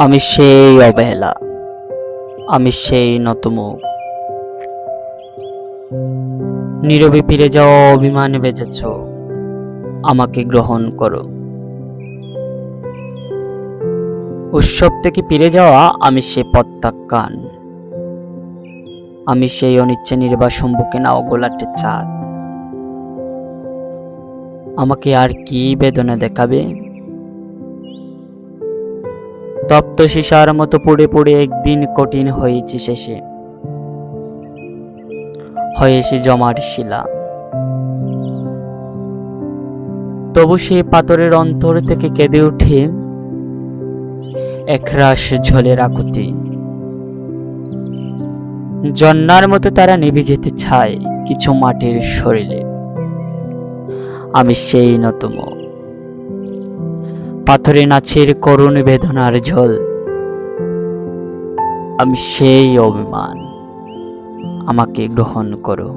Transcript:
আমি সেই অবহেলা, আমি সেই নতমুখ, নীরবে ফিরে যাওয়া অভিমানে বেঁচেছ। আমাকে গ্রহণ করো। উৎসব থেকে ফিরে যাওয়া আমি সে প্রত্যাখ্যান, আমি সেই অনিচ্ছা নির্বাসন বুকে নাও গোলাটে চাঁদ। আমাকে আর কি বেদনা দেখাবে? তপ্ত সীসার মতো পুড়ে পুড়ে একদিন কঠিন হয়েছি শেষে, হয়েছে জমাট শিলা। তবু সেই পাথরের অন্তর থেকে কেঁদে ওঠে একরাশ ঝোলের আকুতি। জন্নার মতো তারা নিভে যেতে চায় কিছু মাটির শরীরে। আমি সেই নতম পাথরে নাচের করুণ বেদনার ঝোল। আমি সেই অভিমান, আমাকে গ্রহণ করো।